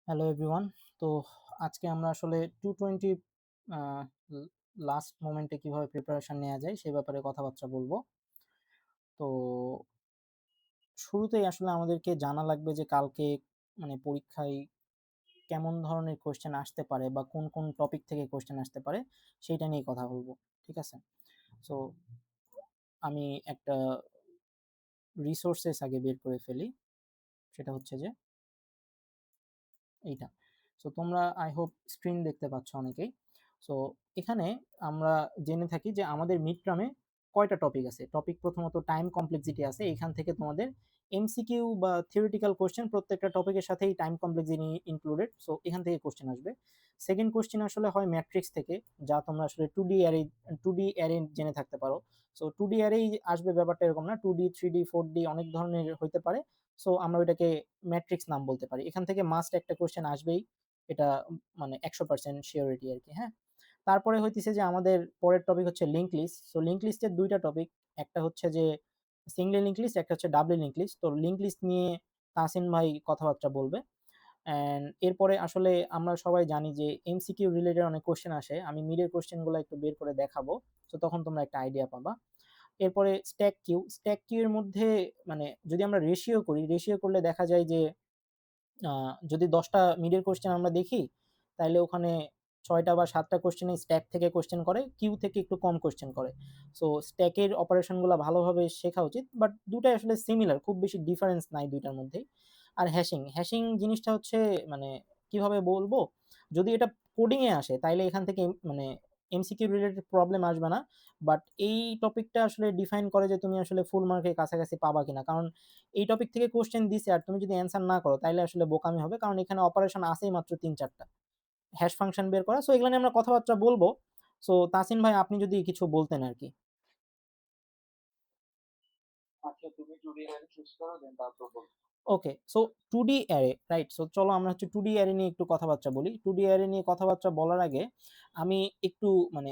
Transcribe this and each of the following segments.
Hello everyone. তো আজকে আমরা আসলে 220 লাস্ট মোমেন্টে কিভাবে প্রিপারেশন নেওয়া যায় সে ব্যাপারে কথাবার্তা বলবো। তো শুরুতেই আসলে আমাদেরকে জানা লাগবে যে কালকে পরীক্ষায় কেমন ধরনের কোয়েশ্চেন আসতে পারে বা কোন কোন টপিক থেকে কোয়েশ্চেন আসতে পারে সেইটা নিয়ে কথা বলবো। ঠিক আছে? সো আমি একটা রিসোর্সেস আগে বের করে ফেলি। সেটা হচ্ছে যে এইটা। সো তোমরা আই হোপ স্ক্রিন দেখতে পাচ্ছ অনেকেই। সো এখানে আমরা জেনে থাকি যে আমাদের মিড টার্মে কয়টা টপিক আছে। টপিক প্রথমত টাইম কমপ্লেক্সিটি আছে। এখান থেকে তোমাদের এমসিকিউ বা থিওরিটিক্যাল কোশ্চেন প্রত্যেকটা টপিকের সাথেই টাইম কমপ্লেক্সিটি ইনক্লুডেড। সো এখান থেকে কোশ্চেন আসবে। সেকেন্ড কোশ্চেন আসলে হয় ম্যাট্রিক্স থেকে, যা তোমরা আসলে 2D অ্যারে জেনে থাকতে পারো। সো 2D অ্যারেই আসবে, ব্যাপারটা এরকম না। 2D 3D 4D অনেক ধরনের হইতে পারে। সো আমরা ওইটাকে ম্যাট্রিক্স নাম বলতে পারি। এখান থেকে মাস্ট একটা কোশ্চেন আসবেই। এটা 100% শিওরিটি আরকি, হ্যাঁ? তারপরে হইতেছে যে আমাদের পরের টপিক হচ্ছে লিঙ্ক লিস্ট। সো লিঙ্ক লিস্টের ২ টা টপিক। একটা হচ্ছে যে সিঙ্গলি লিঙ্ক লিস্ট, একটা হচ্ছে ডাবলি লিঙ্ক লিস্ট। তো লিঙ্ক লিস্ট নিয়ে তাহসিন ভাই কথাবার্তা বলবে। অ্যান্ড এরপরে আসলে আমরা সবাই জানি যে এমসিকিউ রিলেটেড অনেক কোশ্চেন আসে। আমি মিডের কোশ্চেনগুলো একটু বের করে দেখাবো। সো তখন তোমরা একটা আইডিয়া পাবা। এরপরে স্ট্যাক কিউ। স্ট্যাক কিউ এর মধ্যে যদি আমরা রেশিও করি, রেশিও করলে দেখা যায় যে যদি 10টা মিডের কোশ্চেন আমরা দেখি, তাইলে ওখানে 6টা বা 7টা কোশ্চেনে স্ট্যাক থেকে কোশ্চেন করে, কিউ থেকে একটু কম কোশ্চেন করে। সো স্ট্যাকের অপারেশনগুলো ভালোভাবে শেখা উচিত। বাট দুটাই আসলে সিমিলার, খুব বেশি ডিফারেন্স নাই দুইটার মধ্যেই। আর হ্যাশিং, হ্যাশিং জিনিসটা হচ্ছে মানে কিভাবে বলবো? যদি এটা কোডিং এ আসে তাইলে এখান থেকে এমসিকিউ রিলেটেড প্রবলেম আসবে না। বাট এই টপিকটা আসলে ডিফাইন করে যে তুমি আসলে ফুল মার্কের কাছাকাছি পাবা কিনা। কারণ এই টপিক থেকে কোশ্চেন দিছে আর তুমি যদি অ্যান্সার না করো তাইলে আসলে বোকামি হবে। কারণ এখানে অপারেশন আছেই মাত্র ৩-৪ টা। হ্যাশ ফাংশন বের করা। সো এগুলা নিয়ে আমরা কথাবার্তা বলবো। সো তাসিন ভাই, আপনি যদি কিছু বলতেন আরকি। আচ্ছা, তুমি 2D অ্যারে শেষ করো, দেন তারপর বলবো। Okay. So 2D array, right? So চলো আমরা হচ্ছে 2D অ্যারে নিয়ে একটু কথাবার্তা বলি। 2D অ্যারে নিয়ে কথাবার্তা বলার আগে আমি একটু মানে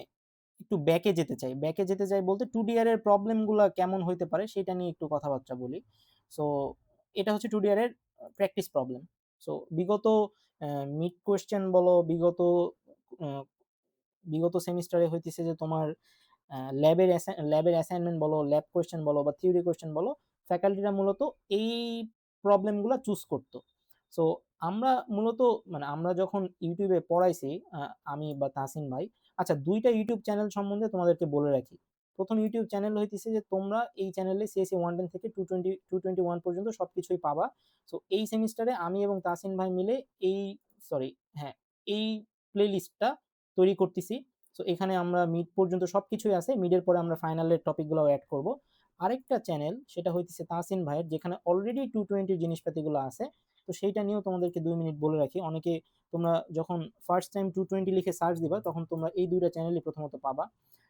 একটু ব্যাকে যেতে চাই। ব্যাকে যেতে চাই বলতে 2D অ্যারের প্রবলেম গুলা কেমন হইতে পারে সেটা নিয়ে একটু কথাবার্তা বলি। সো এটা হচ্ছে 2D অ্যারের প্র্যাকটিস প্রবলেম। সো বিগত মিড কোয়েশ্চেন বলো, আ বিগত সেমিস্টারে হইতেছে যে তোমার ল্যাবের অ্যাসাইনমেন্ট বলো, ল্যাব কোয়েশ্চেন বলো বা থিওরি কোয়েশ্চেন বলো, ফ্যাকাল্টিরা মূলত এই প্রবলেমগুলা চুজ করতো। সো আমরা মূলত আমরা যখন ইউটিউবে পড়াইছি, আমি বা তাহসিন ভাই, আচ্ছা ২ টা ইউটিউব চ্যানেল সম্বন্ধে তোমাদেরকে বলে রাখি। ১ম ইউটিউব চ্যানেল হইতেছে যে তোমরা এই চ্যানেলে সিএসই 110 থেকে 221 পর্যন্ত সবকিছুই পাবা। সো এই সেমিস্টারে আমি এবং তাহসিন ভাই মিলে এই সরি হ্যাঁ, এই প্লেলিস্টটা তৈরি করতেছি। সো এখানে আমরা মিড পর্যন্ত সবকিছুই আছে। মিডের পরে আমরা ফাইনালের টপিকগুলোও এড করব। আরেকটা চ্যানেল সেটা হইতেছে তাহসিন ভাইয়ের, যেখানে অলরেডি 220 জিনিসপাতিগুলো আছে। তো সেইটা নিয়েও তোমাদেরকে ২ মিনিট বলে রাখি। অনেকে তোমরা যখন ফার্স্ট টাইম 220 লিখে সার্চ দিবা তখন তোমরা এই ২ টা চ্যানেলই প্রথমত পাবা।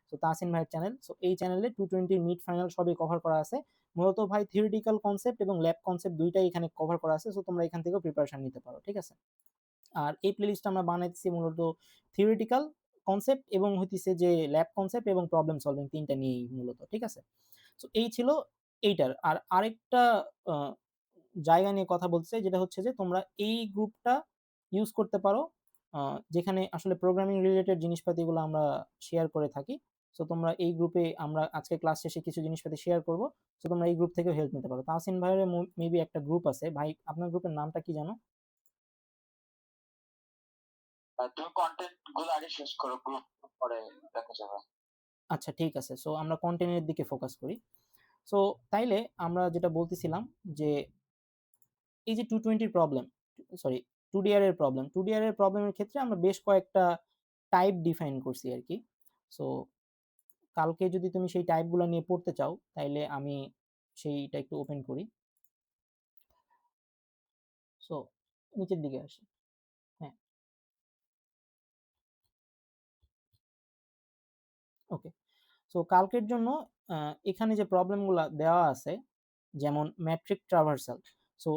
সো তাহসিন ভাইয়ের চ্যানেল। সো এই চ্যানেলে 220 মিড ফাইনাল সবই কভার করা আছে। মূলত ভাই থিওরিটিক্যাল কনসেপ্ট এবং ল্যাব কনসেপ্ট ২ টাই এখানে কভার করা আছে। সো তোমরা এখান থেকেও প্রিপারেশন নিতে পারো। ঠিক আছে? আর এই প্লেলিস্টটা আমরা বানাইতেছি মূলত থিওরিটিক্যাল কনসেপ্ট এবং হইতেছে যে ল্যাব কনসেপ্ট এবং প্রবলেম সলভিং ৩ টা নিয়েই মূলত। ঠিক আছে? সো এই ছিল এইটার। আর আরেকটা আ জায়গা নিয়ে কথা বলতে চাই, যেটা হচ্ছে যে তোমরা এই গ্রুপটা ইউজ করতে পারো, আ যেখানে আসলে প্রোগ্রামিং রিলেটেড জিনিসপাতিগুলো আমরা শেয়ার করে থাকি। সো তোমরা এই গ্রুপে আমরা আজকে ক্লাস শেষে কিছু জিনিসপাতি শেয়ার করব। সো তোমরা এই গ্রুপ থেকেও হেল্প নিতে পারো। তাহসিন ভাইয়ের মেবি একটা গ্রুপ আছে। ভাই, আপনার গ্রুপের নামটা কি যেন? আর তুমি কন্টেন্ট গুলো আগে শেষ করো, গ্রুপ পরে দেখা যাবে। আচ্ছা, ঠিক আছে। সো আমরা কনটেন্ট এর দিকে ফোকাস করি। সো তাইলে আমরা যেটা বলতেছিলাম যে এই যে 220 এর প্রবলেম, সরি 2DR এর প্রবলেম। 2DR এর প্রবলেমের ক্ষেত্রে আমরা বেশ কয়েকটা টাইপ ডিফাইন করছি আরকি। সো কালকে যদি তুমি সেই টাইপ গুলা নিয়ে পড়তে চাও, তাইলে আমি সেইটা একটু ওপেন করি। সো নিচের দিকে আসি। হ্যাঁ, ওকে। সো কালকের জন্য আ এখানে যে প্রবলেমগুলা দেওয়া আছে, যেমন ম্যাট্রিক ট্রাভার্সাল। সো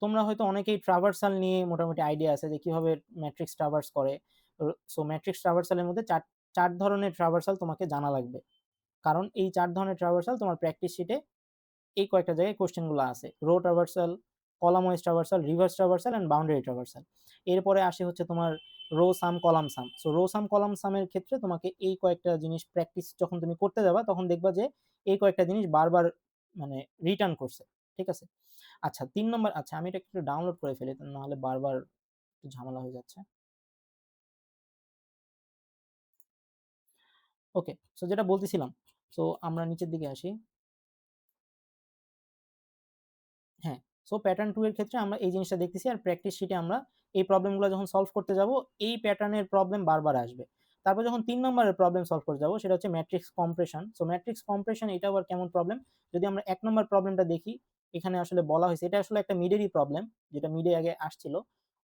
তোমরা হয়তো অনেকেই ট্রাভার্সাল নিয়ে মোটামুটি আইডিয়া আছে যে কিভাবে ম্যাট্রিক্স ট্রাভার্স করে। সো ম্যাট্রিক্স ট্রাভার্সালের মধ্যে ৪ ধরনের ট্রাভার্সাল তোমাকে জানা লাগবে। কারণ এই ৪ ধরনের ট্রাভার্সাল তোমার প্র্যাকটিস শিটে এই কয়েকটা জায়গায় কোয়েশ্চেন গুলো আছে। Row traversal, column wise traversal, reverse traversal and boundary traversal. এরপরে আসে হচ্ছে তোমার row sum, column sum. So row sum, column সামের ক্ষেত্রে তোমাকে এই কয়েকটা জিনিস প্র্যাকটিস যখন তুমি করতে যাবা তখন দেখবা যে এই কয়েকটা জিনিস বারবার মানে রিটার্ন করছে। ঠিক আছে? আচ্ছা ৩ নম্বর, আচ্ছা আমি এটা একটু ডাউনলোড করে ফেলি, নাহলে বারবার একটু ঝামেলা হয়ে যাচ্ছে। ওকে, সো যেটা বলতেছিলাম, সো আমরা নিচের দিকে আসি। হ্যাঁ, সো প্যাটার্ন 2 এর ক্ষেত্রে আমরা এই জিনিসটা দেখতেছি, আর প্র্যাকটিস শিটে আমরা এই প্রবলেমগুলো যখন সলভ করতে যাব এই প্যাটার্নের প্রবলেম বারবার আসবে। তারপর যখন ৩ নম্বরের প্রবলেম সলভ করতে যাব সেটা হচ্ছে matrix compression. So matrix compression এটা আবার কেমন প্রবলেম? যদি আমরা ১ নম্বর প্রবলেমটা দেখি, এখানে আসলে বলা হয়েছে এটা আসলে একটা মিডেরই প্রবলেম, যেটা মিডে আগে আসছিল।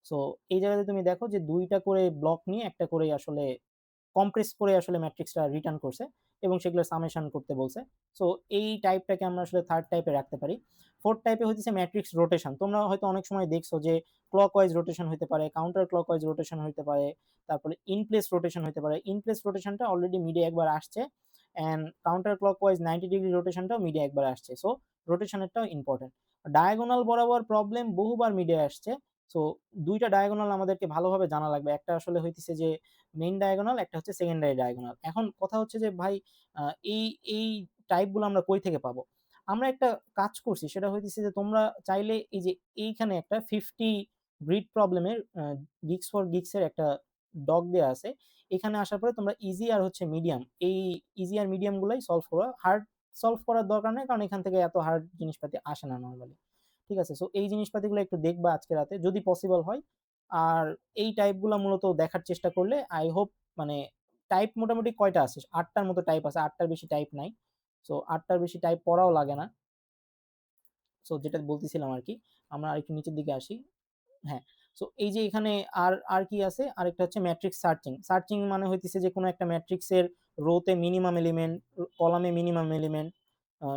সো এই জায়গাতে তুমি দেখো যে ২ টা করে ব্লক নিয়ে একটা করেই আসলে কম্প্রেস করে আসলে ম্যাট্রিক্সটা রিটার্ন করছে এবং সেগুলো সামেশন করতে বলছে। সো এই টাইপটাকে আমরা আসলে থার্ড টাইপে রাখতে পারি। ফোর্থ টাইপে হচ্ছে ম্যাট্রিক্স রোটেশন। তোমরা হয়তো অনেক সময় দেখছো যে ক্লকওয়াইজ রোটেশন হইতে পারে, কাউন্টার ক্লকওয়াইজ রোটেশন হইতে পারে, তারপরে ইন প্লেস রোটেশন হইতে পারে। ইন প্লেস রোটেশনটা অলরেডি মিডে একবার আসছে, অ্যান্ড কাউন্টার ক্লকওয়াইজ 90 ডিগ্রি রোটেশনটাও মিডে একবার আসছে। সো রোটেশনেরটাও ইম্পর্টেন্ট। ডায়াগোনাল বরাবর প্রবলেম বহুবার মিডে আসছে। সো ২ টা ডায়াগোনাল আমাদেরকে ভালোভাবে জানা লাগবে। একটা আসলে হইতেছে যে মেইন ডায়াগোনাল, একটা হচ্ছে সেকেন্ডারি ডায়াগোনাল। এখন কথা হচ্ছে যে ভাই আ এই এই টাইপগুলো আমরা কই থেকে পাবো? আমরা একটা কাজ করছি, সেটা হইতেছে যে তোমরা চাইলে এই যে এইখানে একটা 50 গ্রিড প্রবলেমের গিগস ফর গিগস এর একটা ডক দেয়া আছে। এখানে আসার পরে তোমরা ইজি আর হচ্ছে মিডিয়াম, এই ইজি আর মিডিয়াম গুলাই সলভ করবা। হার্ড সলভ করার দরকার নেই, কারণ এখান থেকে এত হার্ড জিনিসপাতি আসে না নরমালি। ঠিক আছে? সো এই জিনিসপাতিগুলো একটু দেখবা আজকে রাতে যদি পসিবল হয়। আর এই টাইপগুলা মূলত দেখার চেষ্টা করলে আই হোপ, মানে টাইপ মোটামুটি কয়টা আছে? ৮ টার মতো টাইপ আছে। ৮ টার বেশি টাইপ নাই। সো ৮ টার বেশি টাইপ পড়াও লাগে না। সো যেটা বলতেছিলাম আরকি। আমরা আরেকটু নিচের দিকে আসি। হ্যাঁ, সো এই যে এখানে আর কি আছে? আরেকটা হচ্ছে ম্যাট্রিক্স সার্চিং। সার্চিং মানে হইতেছে যে কোনো একটা ম্যাট্রিক্সের রোতে মিনিমাম এলিমেন্ট, কলামে মিনিমাম এলিমেন্ট,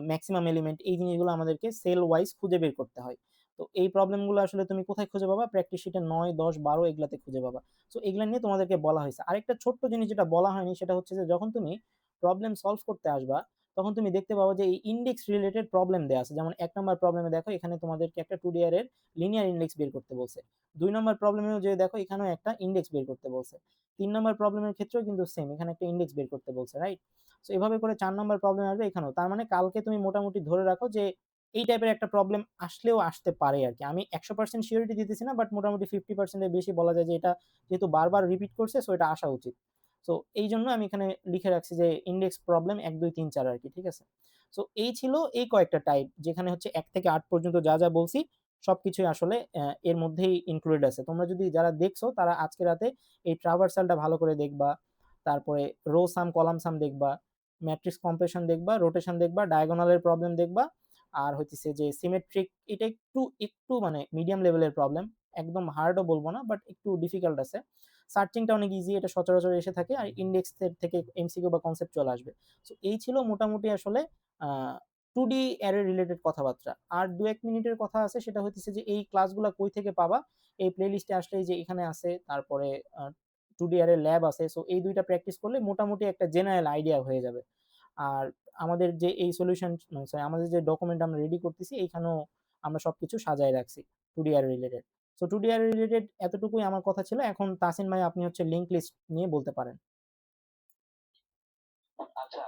ম্যাক্সিমাম এলিমেন্ট, এই জিনিসগুলো আমাদেরকে সেল ওয়াইজ খুঁজে বের করতে হয়। তো এই প্রবলেমগুলো আসলে তুমি কোথায় খুঁজে পাবা? প্র্যাকটিস শিটে ৯, ১০, ১২ এগুলাতে খুঁজে পাবা। সো এগুলা নিয়ে তোমাদেরকে বলা হয়েছে। আরেকটা ছোট্ট জিনিস যেটা বলা হয়নি সেটা হচ্ছে যে যখন তুমি প্রবলেম সলভ করতে আসবা, তখন তুমি দেখতে পাবা যে এই ইনডেক্স রিলেটেড প্রবলেম দেয়া আছে। যেমন ১ নাম্বার প্রবলেমে দেখো এখানে তোমাদেরকে একটা 2D অ্যারের লিনিয়ার ইনডেক্স বের করতে বলছে। ২ নম্বর প্রবলেমেও যে দেখো এখানেও একটা ইনডেক্স বের করতে বলছে। ৩ নম্বর প্রবলেমের ক্ষেত্রেও কিন্তু সেম, এখানে একটা ইনডেক্স বের করতে বলছে, রাইট? সো এভাবে করে ৪ নম্বর প্রবলেম আসবে এখানেও। তার মানে কালকে তুমি মোটামুটি ধরে রাখো যে এই টাইপের একটা প্রবলেম আসলেও আসতে পারে আরকি। আমি ১০০% সিউরিটি দিতেছি না, বাট মোটামুটি 50% এর বেশি বলা যায় যে এটা যেহেতু বারবার রিপিট করছে সো এটা আসা উচিত। সো এইজন্য আমি এখানে লিখে রাখছি যে ইনডেক্স প্রবলেম ১, ২, ৩, ৪ আরকি। ঠিক আছে? সো এই ছিল এই কয়েকটা টাইপ, যেখানে হচ্ছে ১ থেকে ৮ পর্যন্ত যা বলছি সবকিছুই আসলে এর মধ্যেই ইনক্লুডেড আছে। তোমরা যদি যারা দেখছো তারা আজকে রাতে এই ট্রাভার্সালটা ভালো করে দেখবা। তারপরে রো সাম, কলাম সাম দেখবা, ম্যাট্রিক্স কম্প্রেশন দেখবা, রোটেশন দেখবা, ডায়াগোনালের প্রবলেম দেখবা। আর হইতেছে যে সিমেট্রিক, এটা একটু মানে মিডিয়াম লেভেলের প্রবলেম। একদম হার্ডও বলব না, বাট একটু ডিফিকাল্ট আছে। সার্চিংটা অনেক ইজি, এটা সচরাচর এসে থাকে। আর ইনডেক্স এর থেকে এমসিকিউ বা কনসেপ্ট চলে আসবে। সো এই ছিল মোটামুটি আসলে আ 2D অ্যারে রিলেটেড কথাবার্তা। আর ২-১ মিনিটের কথা আছে, সেটা হইতেছে যে এই ক্লাসগুলা কই থেকে পাবা? এই প্লেলিস্টে আসলেই যে এখানে আছে, তারপরে আ 2D অ্যারে ল্যাব আছে। সো এই ২ টা প্র্যাকটিস করলে মোটামুটি একটা জেনারেল আইডিয়া হয়ে যাবে। আর আমাদের যে এই সলিউশন, সরি, আমাদের যে ডকুমেন্ট আমরা রেডি করতেছি এইখানেও আমরা সবকিছু সাজায় রাখছি 2D array related. So 2D array related এতটুকুই আমার কথা ছিল। এখন তাসিন ভাই আপনি হচ্ছে লিংক লিস্ট নিয়ে বলতে পারেন। আচ্ছা,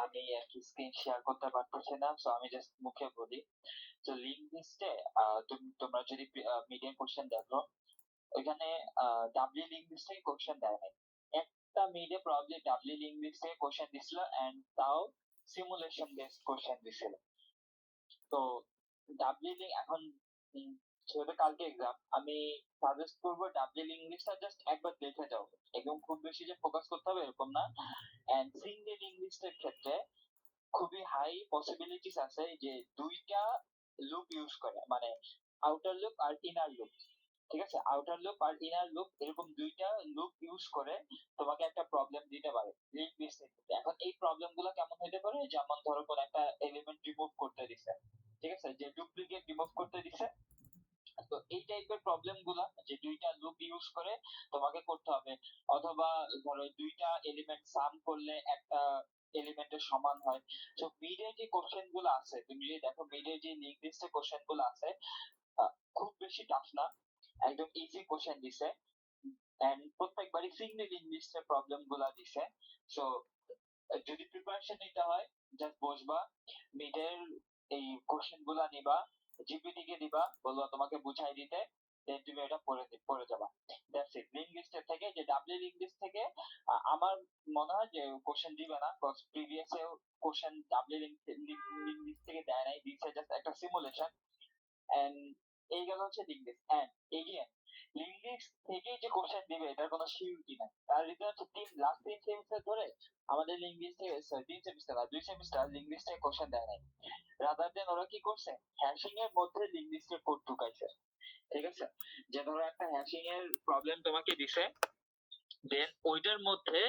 আমি আরকি স্ক্রিন শেয়ার করতে পারতেছি না। সো আমি জাস্ট মুখে বলি। তো লিঙ্ক লিস্টে তোমরা যদি মিডিয়াম কোশ্চেন দেখো, ওইখানে ডাব্লিউ লিঙ্ক লিস্ট থেকে কোশ্চেন দেয় নাই। একটা মিডে প্রবাবলি ডাব্লিউ লিঙ্ক লিস্ট থেকে কোশ্চেন দিছিল, এন্ড তাও সিমুলেশন বেসড কোশ্চেন দিছিল। তো ডাব্লিউ লিঙ্ক এখন যেহেতু কালকে এক্সাম, আমি সাজেস্ট করবো ডাব্লিউ লিঙ্ক লিস্টটা জাস্ট একবার দেখে যাও। একদম খুব বেশি যে ফোকাস করতে হবে এরকম না। এন্ড সিঙ্গেল ইংলিশের ক্ষেত্রে খুবই হাই পসিবিলিটিস আছে যে দুইটা লুপ ইউজ করে, মানে আউটার লুপ আর ইনার লুপ। ঠিক আছে? আউটার লুপ আর ইনার লুপ এরকম দুইটা লুপ ইউজ করে তোমাকে একটা প্রবলেম দিতে পারে লিঙ্ক লিস্টের ক্ষেত্রে। এখন এই প্রবলেম গুলো কেমন হতে পারে? যেমন ধরো কোন একটা এলিমেন্ট রিমুভ করতে দিছে, ঠিক আছে, যে ডুপ্লিকেট রিমুভ করতে দিছে। তো এই টাইপের প্রবলেম গুলা যে দুইটা লুপ ইউজ করে তোমাকে করতে হবে, অথবা ধরো দুইটা এলিমেন্ট সাম করলে একটা এলিমেন্টের সমান হয়। তো মিডে যে কোশ্চেন গুলো আছে, তুমি যদি দেখো মিডে যে লিঙ্ক লিস্টে কোশ্চেন গুলো আছে, খুব বেশি টাফ না, একদম ইজি কোশ্চেন দিছে এন্ড প্রত্যেকবারই সিঙ্গেল ইংলিশের প্রবলেম গুলা দিছে। সো যদি প্রিপারেশন নিতে হয় জাস্ট বসবা, মিডের এই কোশ্চেন গুলা নিবা, জিপিটি কে দিবা, বলবা তোমাকে বুঝাই দিতে, দেন তুমি এটা পড়ে যাবা। That's it. লিঙ্গুইস্টের থেকে যে ডাব্লিউ লিঙ্গুইস্ট থেকে আমার মনে হয় যে কোশ্চেন দিবে না, কজ প্রিভিয়াস এও কোশ্চেন ডাব্লিউ লিঙ্গুইস্ট থেকে দেয় নাই, দিচ্ছে জাস্ট একটা সিমুলেশন। এন্ড এই গেল হচ্ছে লিঙ্গুইস্ট। এন্ড এগেইন লিঙ্গুইস্ট থেকেই যে কোশ্চেন দিবে এটার কোনো সিউরিটি নাই। তার রিজন হচ্ছে লাস্ট 3 সেমিস্টার ধরে আমাদের লিঙ্গুইস্টে 3 সেমিস্টার আর 2 সেমিস্টার লিঙ্গুইস্টে কোশ্চেন দেয় নাই। রাদার দেন ওরা কি করছে, হ্যাশিং এর মধ্যে লিঙ্গুইস্টের কোড ঢুকাইছে। ঠিক আছে, যে ধরো একটা হ্যাশিং এর প্রবলেম তোমাকে দিছে, দেন ওইটার মধ্যে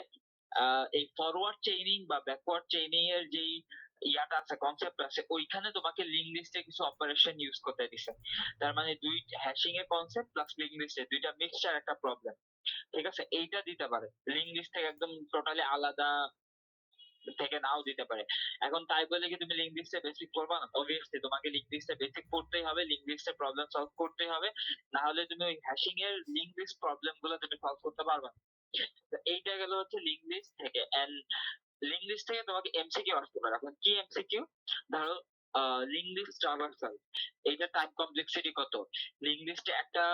এই ফরওয়ার্ড চেইনিং বা ব্যাকওয়ার্ড চেইনিং এর যেই ইয়াটা আছে, কনসেপ্ট আছে, ওইখানে তোমাকে লিঙ্ক লিস্টে কিছু অপারেশন ইউজ করতে দিছে। তার মানে দুই হ্যাশিং এর কনসেপ্ট প্লাস লিঙ্ক লিস্টে দুইটা মিক্সচার একটা প্রবলেম। ঠিক আছে, এইটা দিতে পারে, লিঙ্ক লিস্ট থেকে একদম টোটালি আলাদা থেকে নাও দিতে পারে। এখন তাই বলে কি তুমি লিঙ্ক লিস্টে বেসিক করবা না? অবভিয়াসলি তোমাকে লিঙ্ক লিস্টে বেসিক পড়তেই হবে, লিঙ্ক লিস্টে প্রবলেম সলভ করতেই হবে, না হলে তুমি ওই হ্যাশিং এর লিঙ্ক লিস্ট প্রবলেম গুলো তুমি সলভ করতে পারবে না। তো এইটা গেল হচ্ছে লিঙ্ক লিস্ট থেকে। এন্ড লিঙ্ক লিস্ট থেকে তোমাকে এমসিকিউ আসতে পারে। এখন কি এমসিকিউ? ধরো লিঙ্ক লিস্ট ট্রাভার্সাল, এইটা টাইম কমপ্লেক্সিটি কত? লিঙ্ক লিস্টে একটা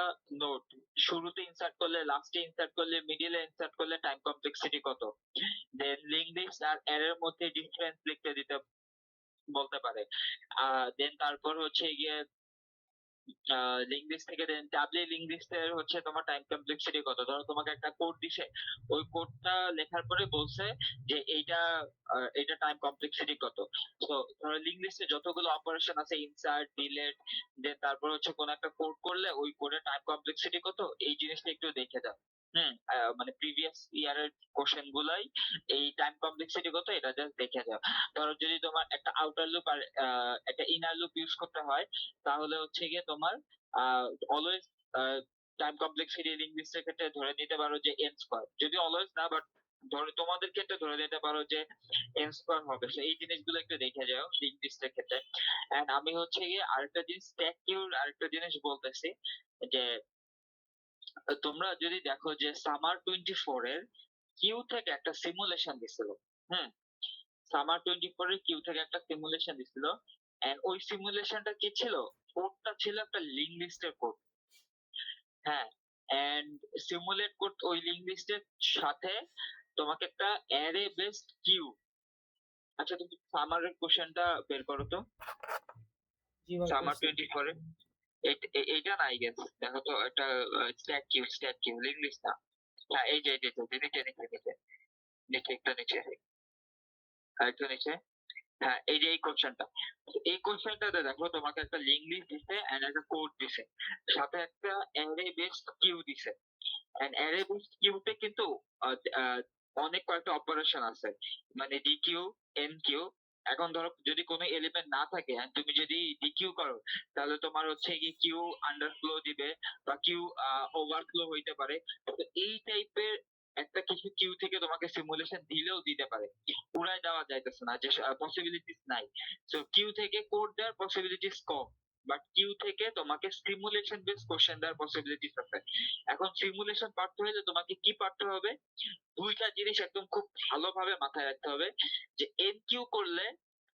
নোট শুরুতে ইনসার্ট করলে, লাস্টে ইনসার্ট করলে, মিডিলে ইনসার্ট করলে টাইম কমপ্লেক্সিটি কত? দেন লিঙ্ক লিস্ট আর অ্যারের মধ্যে ডিফারেন্স লিখতে দিতে বলতে পারে। দেন তারপর হচ্ছে গিয়ে লিঙ্ক লিস্ট থেকে দেন ডাব্লিউ লিঙ্ক লিস্টের হচ্ছে তোমার টাইম কমপ্লেক্সিটি কত? ধরো তোমাকে একটা কোড দিছে, ওই কোডটা লেখার পরে বলছে যে এইটা টাইম কমপ্লেক্সিটি কত। তো ধরো লিঙ্ক লিস্টে যতগুলো অপারেশন আছে, ইনসার্ট, ডিলিট, দেন তারপর হচ্ছে কোন একটা কোড করলে ওই কোডের টাইম কমপ্লেক্সিটি কত, এই জিনিসটা একটু দেখে দাও। মানে প্রিভিয়াস ইয়ারের কোশ্চেন গুলাই এই টাইম কমপ্লেক্সিটি কত এটা জাস্ট দেখে যাও। ধরো যদি তোমার একটা আউটার লুপ আর একটা ইনার লুপ ইউজ করতে হয়, তাহলে হচ্ছে গিয়ে তোমার অলওয়েজ টাইম কমপ্লেক্সিটি লিঙ্ক লিস্টের ক্ষেত্রে ধরে নিতে পারো যে এন স্কোয়ার, যদি অলওয়েজ না, বাট ধরে তোমাদের ক্ষেত্রে ধরে নিতে পারো যে এন স্কোয়ার হবে। তো এই জিনিসগুলো একটু দেখে যাও লিঙ্ক লিস্টের ক্ষেত্রে। এন্ড আমি হচ্ছে গিয়ে আরেকটা জিনিস, স্ট্যাক কিউর আরেকটা জিনিস বলতেছি, যে তোমরা যদি দেখো যে সামার 24 এর কিউ থেকে একটা সিমুলেশন দিছিল। হুম, সামার 24 এর কিউ থেকে একটা সিমুলেশন দিছিল। এন্ড ওই সিমুলেশনটা কি ছিল? কোডটা ছিল একটা লিঙ্ক লিস্টের কোড। হ্যাঁ, এন্ড সিমুলেট করতে ওই লিঙ্ক লিস্টের সাথে তোমাকে একটা অ্যারে বেসড কিউ। আচ্ছা, তুমি সামারের কোশ্চেনটা বের করো তো, জি ভাই সামার করছি। 24 এর। এইটা নাই গেছে, দেখো তো একটা স্ট্যাক কিউ লিঙ্ক লিস্ট না। হ্যাঁ, এই যে নিচে নিচে নিচে নিচে নিচে একটু নিচে, একটু নিচে। হ্যাঁ, এই যে এই কোশ্চেনটা, এই কোশ্চেনটাতে দেখো তোমাকে একটা লিঙ্ক লিস্ট দিছে এন্ড একটা কোড দিছে, সাথে একটা অ্যারে বেসড কিউ দিছে। এন্ড অ্যারে বেসড কিউতে কিন্তু আহ, আহ, অনেক কয়েকটা অপারেশন আছে, মানে ডিকিউ, এনকিউ। এখন ধরো যদি কোনো এলিমেন্ট না থাকে and তুমি যদি ডিকিউ করো, তাহলে তোমার হচ্ছে কি কিউ আন্ডারফ্লো দিবে বা কিউ ওভারফ্লো হইতে পারে। তো এই টাইপের একটা কিছু কিউ থেকে তোমাকে সিমুলেশন দিলেও দিতে পারে, উড়াই দেওয়া যাইতেছে না, যে পসিবিলিটিস নাই। সো কিউ থেকে কোড দেওয়ার পসিবিলিটিস কম, বাট কিউ থেকে তোমাকে সিমুলেশন বেস কোশ্চেন দেওয়ার পসিবিলিটিস আছে। এখন সিমুলেশন পারতে হলে তোমাকে কি পারতে হবে? দুইটা জিনিস একদম খুব ভালোভাবে মাথায় রাখতে হবে, যে এনকিউ করলে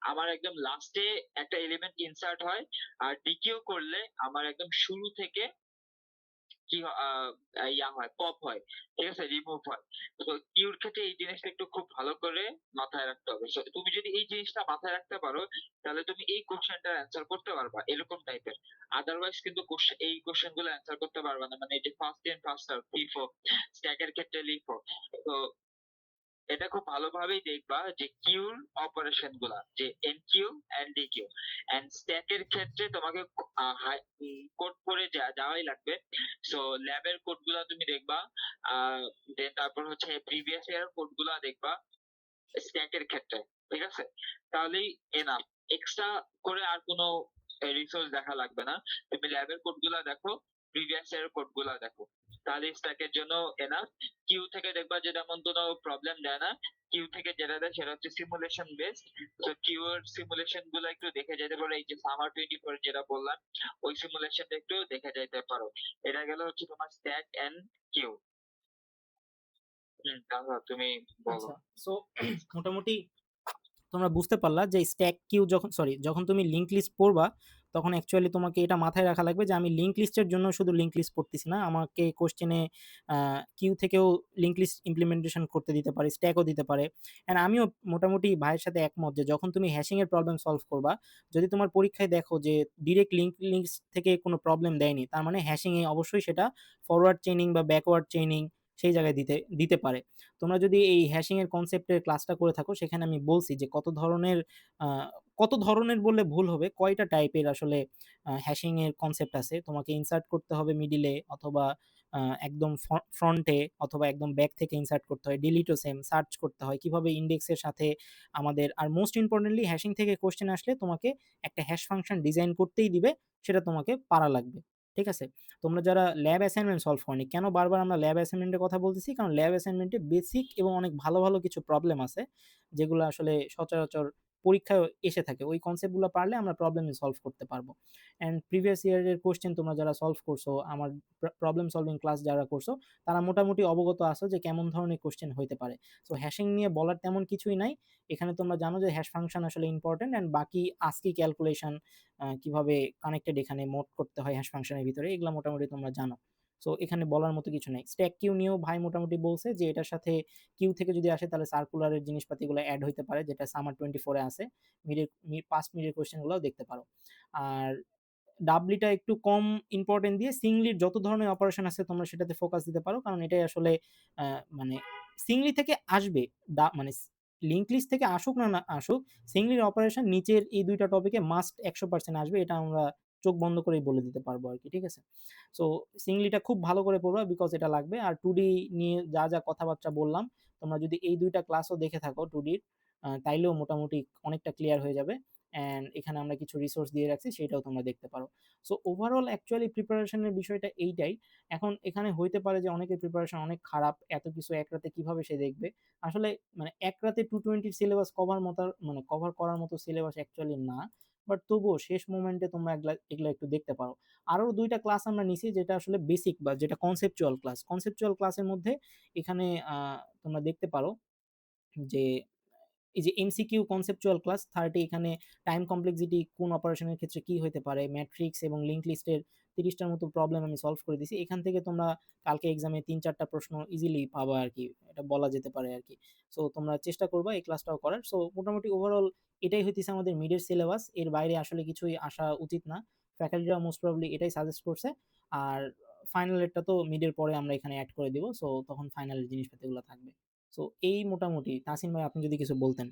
আমার একদম লাস্টে একটা এলিমেন্ট ইনসার্ট হয়, আর ডিকিউ করলে আমার একদম শুরু থেকে কি ইয়া হয়, পপ হয়। ঠিক আছে, রিমুভ হয়। তো কিউর ক্ষেত্রে এই জিনিসটা একটু খুব ভালো করে মাথায় রাখতে হবে। So, তুমি যদি এই জিনিসটা মাথায় রাখতে পারো, তাহলে তুমি এই কোশ্চেনটার অ্যান্সার করতে পারবা এরকম টাইপের। আদারওয়াইজ কিন্তু এই কোশ্চেন গুলো অ্যান্সার করতে পারবা না, মানে এই যে first in first out, LIFO, স্ট্যাকের ক্ষেত্রে লিফো। তো এটা খুব ভালোভাবেই দেখবা যে কিউর অপারেশন গুলা, যে এনকিউ এন্ড ডিকিউ। এন্ড স্ট্যাকের ক্ষেত্রে তোমাকে কোড করে যাওয়াই লাগবে। সো ল্যাবের কোড গুলা তুমি দেখবা, দেন তারপর হচ্ছে প্রিভিয়াস ইয়ার কোড গুলা দেখবা স্ট্যাকের ক্ষেত্রে। ঠিক আছে, তাহলেই এনাফ, এক্সট্রা করে আর কোনো রিসোর্স দেখা লাগবে না। তুমি ল্যাবের কোড গুলা দেখো, প্রিভিয়াস ইয়ার কোড গুলা দেখো, তাহলে স্ট্যাকের জন্য এনাফ। কিউ থেকে দেখবা যে তেমন কোনো প্রবলেম দেয় না। কিউ থেকে যেটা দেয় সেটা হচ্ছে সিমুলেশন বেসড। তো কিউ এর সিমুলেশন গুলো একটু দেখে যেতে পারো, এই যে সামার 24 যেটা বললাম ওই সিমুলেশনটা একটু দেখে যেতে পারো। এটা গেল হচ্ছে তোমার স্ট্যাক এন্ড কিউ। তাহলে তুমি বলো। আচ্ছা, সো মোটামুটি তোমরা বুঝতে পারলা যে স্ট্যাক কিউ যখন তুমি লিঙ্ক লিস্ট পড়বা তখন অ্যাকচুয়ালি তোমাকে এটা মাথায় রাখা লাগবে যে আমি লিঙ্ক লিস্টের জন্য শুধু লিঙ্ক লিস্ট পড়তেছি না, আমাকে কোশ্চেনে কিউ থেকেও লিঙ্ক লিস্ট ইমপ্লিমেন্টেশন করতে দিতে পারে, স্ট্যাকও দিতে পারে। অ্যান্ড আমিও মোটামুটি ভাইয়ের সাথে একমত যে যখন তুমি হ্যাশিংয়ের প্রবলেম সলভ করবা, যদি তোমার পরীক্ষায় দেখো যে ডিরেক্ট লিঙ্ক লিস্ট থেকে কোনো প্রবলেম দেয়নি, তার মানে হ্যাশিংয়ে অবশ্যই সেটা ফরওয়ার্ড চেইনিং বা ব্যাকওয়ার্ড চেইনিং সেই জায়গায় দিতে দিতে পারে। তোমরা যদি এই হ্যাশিং এর কনসেপ্টের ক্লাসটা করে থাকো, সেখানে আমি বলছি যে কত ধরনের বললে ভুল হবে, কয়টা টাইপের আসলে হ্যাশিং এর কনসেপ্ট আছে। তোমাকে ইনসার্ট করতে হবে মিডিলে, অথবা একদম ফ্রন্টে, অথবা একদম ব্যাক থেকে ইনসার্ট করতে হয়, ডিলিটও সেম, সার্চ করতে হয় কিভাবে ইন্ডেক্সের সাথে আমাদের। আর মোস্ট ইম্পর্টেন্টলি হ্যাশিং থেকে কোশ্চেন আসলে তোমাকে একটা হ্যাশ ফাংশন ডিজাইন করতেই দিবে, সেটা তোমাকে পারা লাগবে। ঠিক আছে? তোমরা যারা ল্যাব অ্যাসাইনমেন্ট সলভ করনি, কেন বারবার আমরা ল্যাব অ্যাসাইনমেন্টের কথা বলতেছি, কারণ ল্যাব অ্যাসাইনমেন্টে বেসিক এবং অনেক ভালো ভালো কিছু প্রবলেম আছে যেগুলো আসলে সচরাচর পরীক্ষায় এসে থাকে। ওই কনসেপ্টগুলো পারলে আমরা প্রবলেম সলভ করতে পারবো। অ্যান্ড প্রিভিয়াস ইয়ারের কোশ্চেন তোমরা যারা সলভ করছো, আমার প্রবলেম সলভিং ক্লাস যারা করছো, তারা মোটামুটি অবগত আছো যে কেমন ধরনের কোশ্চেন হইতে পারে। সো হ্যাশিং নিয়ে বলার তেমন কিছুই নাই। এখানে তোমরা জানো যে হ্যাশ ফাংশন আসলে ইম্পর্টেন্ট, অ্যান্ড বাকি আস্কি ক্যালকুলেশন কিভাবে কানেক্টেড এখানে মোড করতে হয় হ্যাশ ফাংশনের ভিতরে, এগুলো মোটামুটি তোমরা জানো। সো এখানে বলার মতো কিছু নেই। স্ট্যাক কিউ নিয়েও ভাই মোটামুটি বলছে যে এটার সাথে কিউ থেকে যদি আসে তাহলে সার্কুলারের জিনিসপাতিগুলো অ্যাড হইতে পারে, যেটা সামার 24 আছে। মিডের পাস্ট মিডের কোয়েশ্চেনগুলোও দেখতে পারো। আর ডাবলিটা একটু কম ইম্পর্টেন্ট দিয়ে সিংলির যত ধরনের অপারেশন আছে তোমরা সেটাতে ফোকাস দিতে পারো, কারণ এটাই আসলে মানে সিংলি থেকে আসবে, মানে লিঙ্ক লিস্ট থেকে আসুক না না আসুক, সিংলির অপারেশন নিচের এই দুইটা টপিকে মাস্ট 100% আসবে, এটা আমরা চোখ বন্ধ করেই বলে দিতে পারবো আর কি। ঠিক আছে? সো সিংলিটা খুব ভালো করে পড়বা, বিকজ এটা লাগবে। আর টুডি নিয়ে যা যা কথাবার্তা বললাম, তোমরা যদি এই দুইটা ক্লাসও দেখে থাকো টুডির, তাইলেও মোটামুটি অনেকটা ক্লিয়ার হয়ে যাবে। অ্যান্ড এখানে আমরা কিছু রিসোর্স দিয়ে রাখছি, সেটাও তোমরা দেখতে পারো। সো ওভারঅল অ্যাকচুয়ালি প্রিপারেশনের বিষয়টা এইটাই। এখন এখানে হইতে পারে যে অনেকের প্রিপারেশন অনেক খারাপ, এত কিছু এক রাতে কিভাবে সে দেখবে। আসলে মানে এক রাতে 220 সিলেবাস কভার করার মতো সিলেবাস অ্যাকচুয়ালি না। বাট তবুও শেষ মোমেন্টে তোমরা এগুলা একটু দেখতে পারো। আরো দুইটা ক্লাস আমরা নিছি যেটা আসলে বেসিক বা যেটা কনসেপচুয়াল ক্লাস। কনসেপচুয়াল ক্লাসের মধ্যে এখানে তোমরা দেখতে পারো যে এই যে এমসিকিউ কনসেপচুয়াল ক্লাস 30, এখানে টাইম কমপ্লেক্সিটি কোন অপারেশনের ক্ষেত্রে কি হতে পারে, ম্যাট্রিক্স এবং লিঙ্ক লিস্টের 30টার মতো প্রবলেম আমি সলভ করে দিছি। এখান থেকে তোমরা কালকে এক্সামে 3-4টা প্রশ্ন ইজিলি পাবা আর কি, এটা বলা যেতে পারে আর কি। সো তোমরা চেষ্টা করবা এই ক্লাসটাও করার। সো মোটামুটি ওভারঅল এটাই হইতেছে আমাদের মিডের সিলেবাস, এর বাইরে আসলে কিছুই আসা উচিত না। ফ্যাকাল্টিরা মোস্ট প্রবাবলি এটাই সাজেস্ট করছে। আর ফাইনালেরটা তো মিডের পরে আমরা এখানে অ্যাড করে দিব, সো তখন ফাইনালের জিনিসপাতিগুলো থাকবে। সো এই মোটামুটি। তাসিন ভাই, আপনি যদি কিছু বলতেন।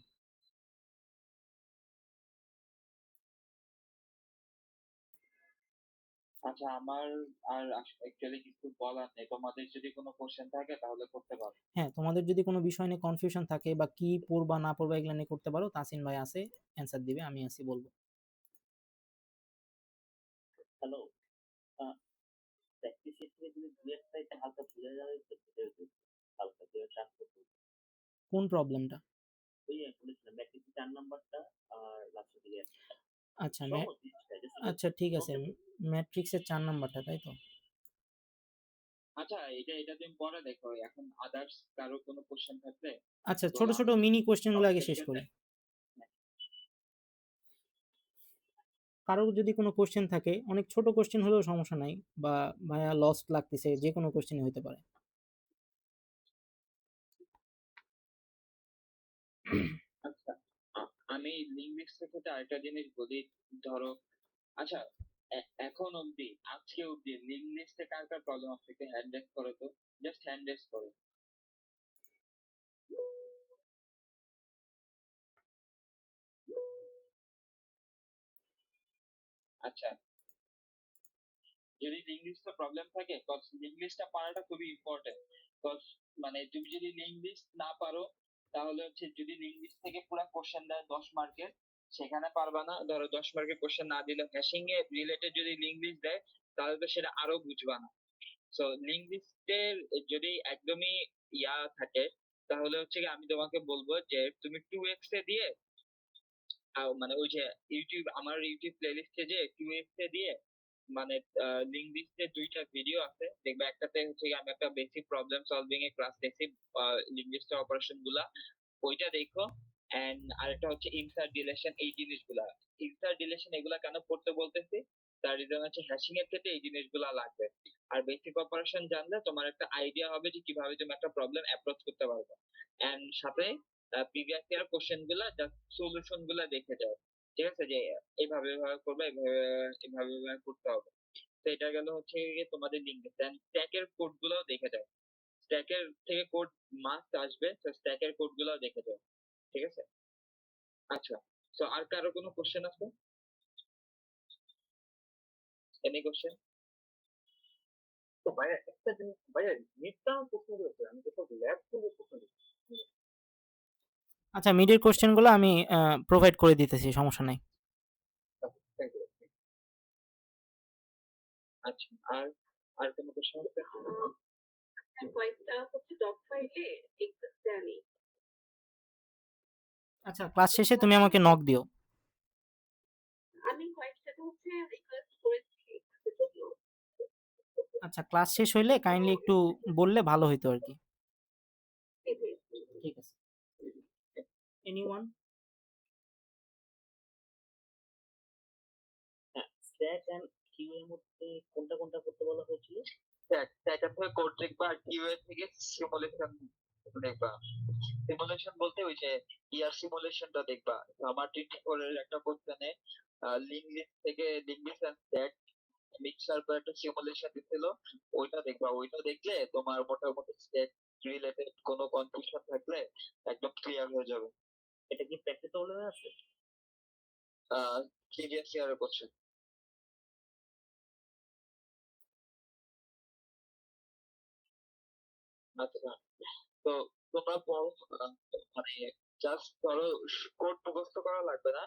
আচ্ছা, আমার আর অ্যাকচুয়ালি কিছু বলার নেই। তোমাদের যদি কোনো কোশ্চেন থাকে তাহলে করতে পারো। হ্যাঁ, তোমাদের যদি কোনো বিষয় নিয়ে কনফিউশন থাকে বা কি পড়বা না পড়বা এগুলা নিয়ে করতে পারো, তাসিন ভাই আছে, অ্যান্সার দিবে, আমি আছি, বলবো। হ্যালো। প্র্যাকটিস শিট থেকে যদি ২-১ টা এটা হালকা ভুলে যাবে তো ভুলে যেতে হালকা করে ট্রান্সফার করতে। কোন প্রবলেমটা? ওই আমি বলেছিলাম প্র্যাকটিসে ৪ নাম্বারটা আর লাস্টের দিকে ১ টা। আচ্ছা সহজ জিনিসটা জাস্ট একটু আচ্ছা, ঠিক আছে। কনসেপ্ট। ম্যাট্রিক্সের ৪ নাম্বারটা, তাই তো? আচ্ছা, এটা এটা তুমি পরে দেখো। এখন আদার্স কারো কোনো কোশ্চেন থাকলে আচ্ছা, ছোট বলো, ছোট আমি মিনি কোশ্চেনগুলো আগে সবটা শেষ ঠিক আছে। করি। কারো যদি কোনো কোশ্চেন থাকে, অনেক ছোট কোশ্চেন হলেও সমস্যা নাই, বা ভাইয়া লস্ট লাগতেছে, যে কোনো কোশ্চেনই হতে পারে। আচ্ছা, আমি লিঙ্গুইস্টিক্স থেকে আরেকটা জিনিস বলি। ধরো, আচ্ছা, এখন অবধি আজকে অবধি লিঙ্গুইস্টে কার কার প্রবলেম আছে একটু হ্যান্ড রেজ করো তো। জাস্ট হ্যান্ড রেজ করো। আচ্ছা, যদি লিঙ্গুইস্টে প্রবলেম থাকে, কজ লিঙ্গুইস্টটা পারাটা খুবই ইম্পর্টেন্ট। কজ মানে তুমি যদি লিঙ্গুইস্ট না পারো, তাহলে হচ্ছে যদি লিঙ্গুইস্ট থেকে পুরো কোশ্চেন দেয় 10 মার্কের, সেখানে পারবা না। ধরো 10 মার্কের কোশ্চেন না দিলে হ্যাশিং এ রিলেটেড যদি লিঙ্গুইস্ট দেয়, তাহলে তো সেটা আরো বুঝবা না। সো লিঙ্গুইস্টের যদি একদমই ইয়া থাকে তাহলে হচ্ছে কি আমি তোমাকে বলবো যে তুমি 2x এ দিয়ে মানে ওই যে আমার ইউটিউব প্লেলিস্টে যে 2x এ দিয়ে মানে লিঙ্গুইস্টের দুইটা ভিডিও আছে, দেখবে একটাতে হচ্ছে কি আমি একটা বেসিক প্রবলেম সলভিং এর ক্লাস দেখছি লিঙ্গুইস্টের অপারেশন গুলা, ওইটা দেখো। এন্ড আরেকটা হচ্ছে ইনসার্ট ডিলেশন, এই জিনিসগুলা ইনসার্ট ডিলেশন এগুলা কেন পড়তে বলতেছি, তার রিজন হচ্ছে হ্যাশিং এর ক্ষেত্রে এই জিনিসগুলা লাগবে। আর বেসিক অপারেশন জানলে তোমার একটা আইডিয়া হবে যে কিভাবে তুমি একটা প্রবলেম অ্যাপ্রোচ করতে পারবে। এন্ড সাথে প্রিভিয়াস ইয়ার কোশ্চেন গুলা জাস্ট সলিউশন গুলা দেখে যাও, ঠিক আছে, যে এইভাবে এভাবে করবে, এভাবে করতে হবে। তো এটা গেল হচ্ছে গিয়ে তোমাদের লিঙ্ক দেন স্ট্যাকের কোড গুলাও দেখে যাও, স্ট্যাকের থেকে কোড মাস্ট আসবে, তো স্ট্যাকের কোড গুলাও দেখে যাও, ঠিক আছে। আচ্ছা, তো আর কারো কোনো কোশ্চেন আছে? Any question? তো ভাইয়া একটা জিনিস, ভাইয়া নেটটা আমার প্রশ্ন করেছে, আমি তো সব ল্যাব থেকে প্রশ্ন দিচ্ছি। আচ্ছা, মিডের কোশ্চেনগুলো আমি প্রোভাইড করে দিতেছি, সমস্যা নাই। Thank you. আচ্ছা, আর আর কোনো কোশ্চেন আছে? কয়েকটা হচ্ছে ডক ফাইলে এক্সেস দেয়া নেই। আচ্ছা, ক্লাস শেষে তুমি আমাকে নক দিও। আমি কয়েকটাতে হচ্ছে রিকোয়েস্ট করেছি access এর জন্য। আচ্ছা, ক্লাস শেষ হইলে কাইন্ডলি একটু বললে ভালো হইতো আর কি। এই যে, ঠিক আছে। এনিওয়ান? হ্যাঁ, স্ট্যাক এন্ড কিউ এর মধ্যে কোনটা কোনটা করতে বলা হয়েছিল? স্ট্যাকের থেকে কোড দেখবা আর কিউএ থেকে সিমুলেশন দেখবা। সিমুলেশন বলতে ওই যে ইয়ার সিমুলেশনটা দেখবা। আমার টিউটোরিয়ালের একটা কোশ্চেনে লিঙ্ক লিস্ট থেকে link list and stack mixer করে একটা সিমুলেশন দিছিল, ওইটা দেখবা। ওইটা দেখলে তোমার মোটামুটি স্ট্যাক রিলেটেড কোনো কনফিউশন থাকলে একদম ক্লিয়ার হয়ে যাবে। এটা কি প্র্যাকটিস প্রবলেম আছে? প্রিভিয়াস ইয়ারের কোশ্চেন। আচ্ছা, তো তোমরা পড়ো, মানে জাস্ট ধরো কোড মুখস্থ করা লাগবে না।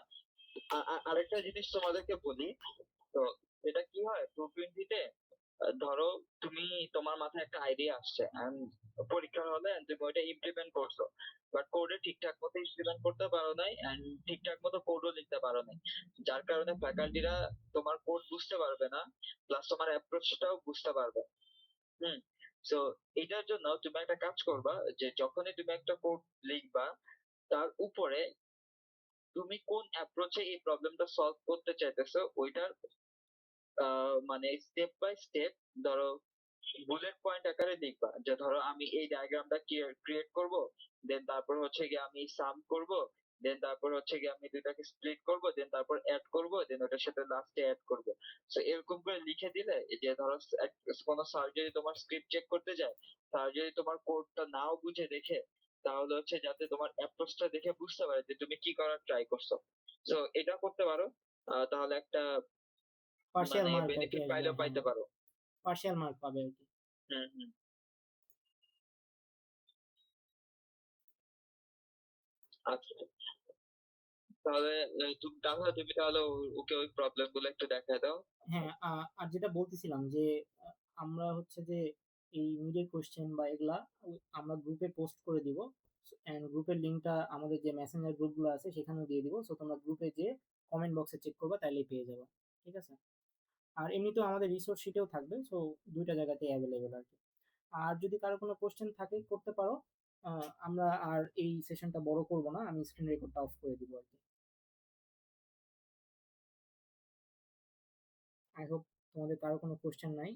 আরেকটা জিনিস তোমাদেরকে বলি, তো এটা কি হয় 220 তে, ধরো তুমি তোমার মাথায় একটা আইডিয়া আসছে and পরীক্ষার হলে and তুমি ওইটা ইমপ্লিমেন্ট করছো, বাট কোডে ঠিকঠাক মতো ইমপ্লিমেন্ট করতে পারো নাই and ঠিকঠাক মতো কোডও লিখতে পারো নাই, যার কারণে ফ্যাকাল্টিরা তোমার কোড বুঝতে পারবে না, প্লাস তোমার অ্যাপ্রোচটাও বুঝতে পারবে। হুম। সো এটার জন্য তুমি একটা কাজ করবা, যে যখনই তুমি একটা কোড লিখবা তার উপরে তুমি কোন অ্যাপ্রোচে এই প্রবলেমটা সলভ করতে চাইতেছো ওইটার মানে স্টেপ বাই স্টেপ, ধরো বুলেট পয়েন্ট আকারে দেখবা, যে ধরো আমি এই ডায়াগ্রামটা ক্রিয়েট করব, দেন তারপর হচ্ছে গিয়ে আমি সাম করব, দেন তারপর হচ্ছে গিয়ে আমি দুইটাকে স্প্লিট করব, দেন তারপর অ্যাড করব, দেন ওটার সাথে লাস্টে অ্যাড করব। সো এরকম করে লিখে দিলে, যে ধরো কোনো স্যার যদি তোমার স্ক্রিপ্ট চেক করতে যায়, স্যার যদি তোমার কোডটা নাও বুঝে দেখে, তাহলে হচ্ছে যাতে তোমার অ্যাপ্রোচটা দেখে বুঝতে পারে যে তুমি কি করার ট্রাই করছো। সো এটা করতে পারো, তাহলে একটা পার্শিয়াল মানে মার্ক আর কি বেনিফিট আসবে, পাইলেও হ্যাঁ। পাইতে পারো। পার্শিয়াল মার্ক পাবে আর কি। হুম হুম। আচ্ছা, তাহলে তুমি তাহলে ওকে ওই প্রবলেম গুলো একটু দেখায় দাও। হ্যাঁ, আর যেটা বলতেছিলাম যে আমরা হচ্ছে যে এই মিডের কোশ্চেন বা এগুলা আমরা গ্রুপে পোস্ট করে দিব, এন্ড গ্রুপের লিংকটা আমাদের যে মেসেঞ্জার গ্রুপগুলো আছে সেখানেও দিয়ে দিব। সো তোমরা গ্রুপে যে কমেন্ট বক্সে চেক করবে, তাইলেই পেয়ে যাবে। ঠিক আছে? আর এমনিতেও আমাদের রিসোর্স শিটেও থাকবে, সো দুইটা জায়গাতেই অ্যাভেলেবেল আর কি। আর যদি কারো কোনো কোশ্চেন থাকে করতে পারো। আমরা আর এই সেশনটা বড় করব না, আমি স্ক্রিন রেকর্ডটা অফ করে দিব আর কি। আই হোপ তোমাদের কারো কোনো কোশ্চেন নাই।